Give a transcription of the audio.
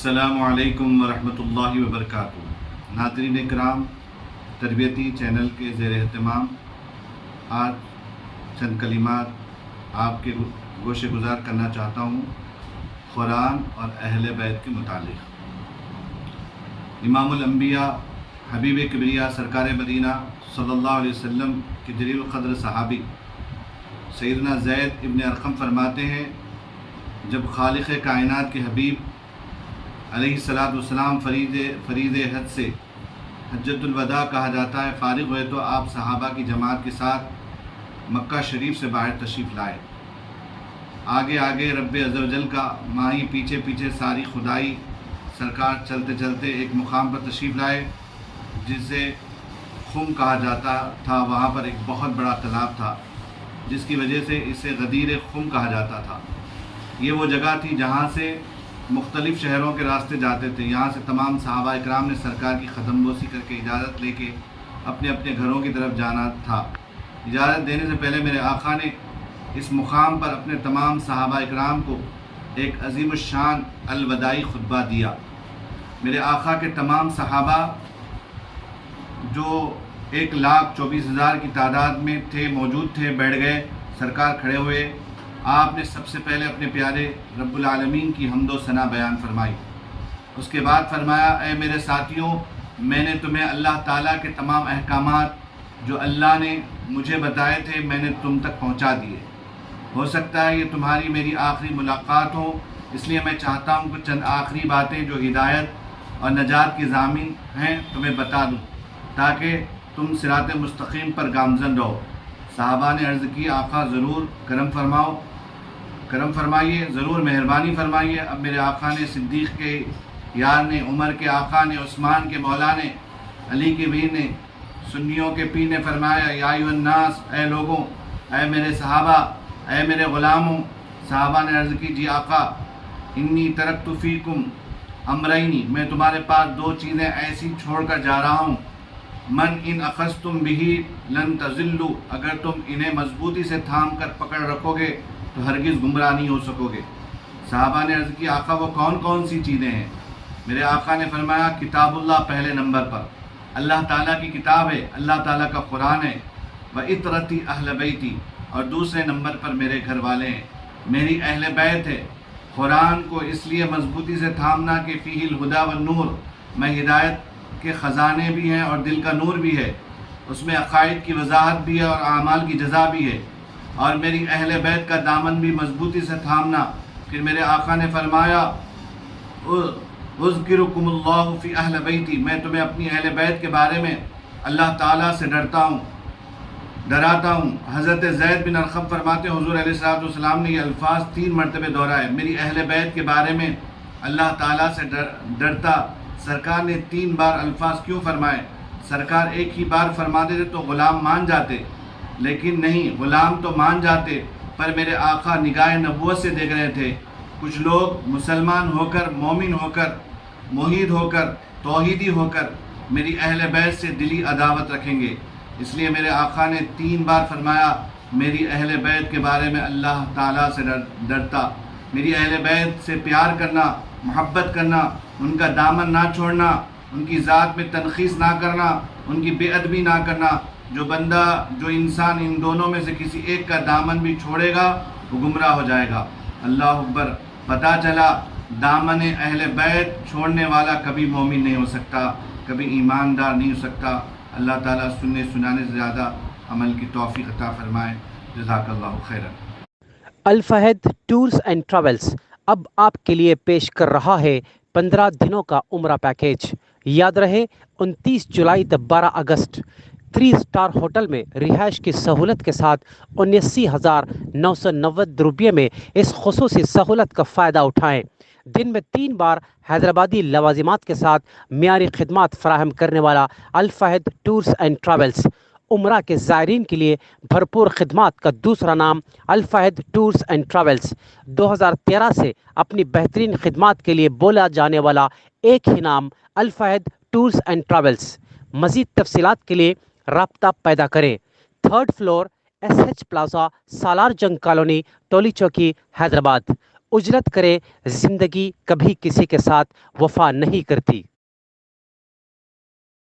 अस्सलामु अलैकुम वरहमतुल्लाहि वबरकातुहू। नाज़रीन इकराम, तरबियती चैनल के ज़ेर एहतमाम आज चंद कलिमात आपके गोशे गुज़ार करना चाहता हूँ क़ुरान और अहले बैत के मुतालिक। इमामुल अंबिया हबीब किबरिया सरकार मदीना सल्लल्लाहु अलैहि वसल्लम के जलील क़द्र सहाबी सैयदना ज़ैद इब्न अरक़म फरमाते हैं, जब खालिक़ कायनात के हबीब अलैहिस्सलातु वस्सलाम फरीद हज से हज्जतुल वदा कहा जाता है फ़ारिग़ हुए तो आप सहाबा की जमात के साथ मक्का शरीफ से बाहर तशरीफ़ लाए। आगे आगे रब्बे अज़्ज़ व जल का माही, पीछे पीछे सारी खुदाई। सरकार चलते चलते एक मुकाम पर तशरीफ़ लाए जिसे खुम कहा जाता था। वहाँ पर एक बहुत बड़ा तालाब था जिसकी वजह से इसे गदीर खुम कहा जाता था। ये वो जगह थी जहाँ से मुख्तलिफ़ शहरों के रास्ते जाते थे। यहाँ से तमाम सहाबा इकराम ने सरकार की ख़दमबोसी करके इजाज़त लेके अपने अपने घरों की तरफ जाना था। इजाज़त देने से पहले मेरे आका ने इस मुकाम पर अपने तमाम सहाबा इकराम को एक अज़ीमुश्शान अलवदाई खुतबा दिया। मेरे आका के तमाम सहाबा जो 1,24,000 की तादाद में थे मौजूद थे, बैठ गए। सरकार खड़े हुए। आपने सबसे पहले अपने प्यारे रब्बुल आलमीन की हम्दो सना बयान फरमाई। उसके बाद फरमाया, ऐ मेरे साथियों, मैंने तुम्हें अल्लाह ताला के तमाम अहकामात जो अल्लाह ने मुझे बताए थे मैंने तुम तक पहुंचा दिए। हो सकता है ये तुम्हारी मेरी आखिरी मुलाकात हो, इसलिए मैं चाहता हूं कि चंद आखिरी बातें जो हिदायत और नजात की ज़ामिन हैं तुम्हें बता दूं ताकि तुम सिरात मुस्तकीम पर गामज़न रहो। सहाबा ने अर्ज़ की, आका ज़रूर करम फरमाइए, ज़रूर मेहरबानी फरमाइए। अब मेरे आका ने, सिद्दीक़ के यार ने, उमर के आका ने, उस्मान के मौला ने, अली के वीर ने, सुन्नियों के पीर ने फरमाया, या अय्युहन्नास, ऐ लोगों, ऐ मेरे सहाबा, ऐ मेरे ग़ुलामों। सहाबा ने अर्ज़ की, जी आका, इन्नी तरक्तु फ़ीकुम अमरैनी, मैं तुम्हारे पास दो चीज़ें ऐसी छोड़ कर जा रहा हूँ। मन इन अख़ज़्तुम बिही लन तज़िल्लु, अगर तुम इन्हें मजबूती से थाम कर पकड़ रखोगे तो हरगिज़ गुमराह नहीं हो सकोगे। सहाबा ने अर्ज़ की, आका वो कौन कौन सी चीज़ें हैं? मेरे आका ने फरमाया, किताबुल्लाह पहले नंबर पर, अल्लाह ताला की किताब है, अल्लाह ताला का कुरान है। व इतरती अहल बैती, और दूसरे नंबर पर मेरे घर वाले हैं, मेरी अहल बैत है। कुरान को इसलिए मजबूती से थामना कि फ़ीहिल हुदा व नूर, में हिदायत के ख़जाने भी हैं और दिल का नूर भी है। उसमें अक़ाइद की वजाहत भी है और आमाल की जज़ा भी है। और मेरी अहले बैत का दामन भी मजबूती से थामना। फिर मेरे आका ने फरमाया, उज़्किरुकुमुल्लाहु फ़ी अहल बैती, मैं तुम्हें अपनी अहले बैत के बारे में अल्लाह ताला से डराता हूँ। हज़रत ज़ैद बिन अरक़म फरमाते हैं, हुज़ूर अलैहिस्सलातु वस्सलाम ने ये अल्फ़ाज़ 3 मरतबे दोहराए, मेरी अहले बैत के बारे में अल्लाह ताला से डरता। सरकार ने 3 बार अल्फ़ाज़ क्यों फरमाए? सरकार एक ही बार फरमा देते तो ग़ुलाम मान जाते, लेकिन नहीं, ग़ुलाम तो मान जाते पर मेरे आका निगाह नबूवत से देख रहे थे। कुछ लोग मुसलमान होकर, मोमिन होकर, मुहीद होकर, तौहीदी होकर मेरी अहले बैत से दिली अदावत रखेंगे। इसलिए मेरे आका ने 3 बार फरमाया, मेरी अहले बैत के बारे में अल्लाह ताला से डरता। मेरी अहले बैत से प्यार करना, मोहब्बत करना, उनका दामन ना छोड़ना, उनकी ज़ात में तनख़ीस ना करना, उनकी बेअदबी ना करना। जो इंसान इन दोनों में से किसी एक का दामन भी छोड़ेगा वो गुमराह हो जाएगा। अल्लाह अकबर। पता चला दामन अहले बैत छोड़ने वाला कभी मोमिन नहीं हो सकता, कभी ईमानदार नहीं हो सकता। अल्लाह ताला सुनने सुनाने से ज़्यादा अमल की तौफ़ीक़ अता फ़रमाए। जज़ाकल्लाहु खैरन। अल फ़हद टूर्स एंड ट्रैवल्स अब आपके लिए पेश कर रहा है 15 दिनों का उम्रा पैकेज। याद रहे 29 जुलाई से 12 अगस्त 3 स्टार होटल में रिहाइश की सहूलत के साथ 79,990 रुपये में इस खुसूसी सहूलत का फ़ायदा उठाएँ। दिन में 3 बार हैदराबादी लवाजिमात के साथ मियारी खिदमात फराहम करने वाला अल फ़हद टूर्स एंड ट्रैवल्स उम्रा के ज़ायरीन के लिए भरपूर खिदमात का दूसरा नाम अल फ़हद टूर्स एंड ट्रैवल्स। 2013 से अपनी बेहतरीन खिदमात के लिए बोला जाने वाला एक ही नाम अल फ़हद टूर्स एंड ट्रैवल्स। मज़ीद तफसीलात के लिए राब्ता पैदा करें। 3rd फ्लोर SH प्लाजा, सालार जंग कॉलोनी, टोली चौकी, हैदराबाद। اجلت کرے زندگی کبھی کسی کے ساتھ وفا نہیں کرتی۔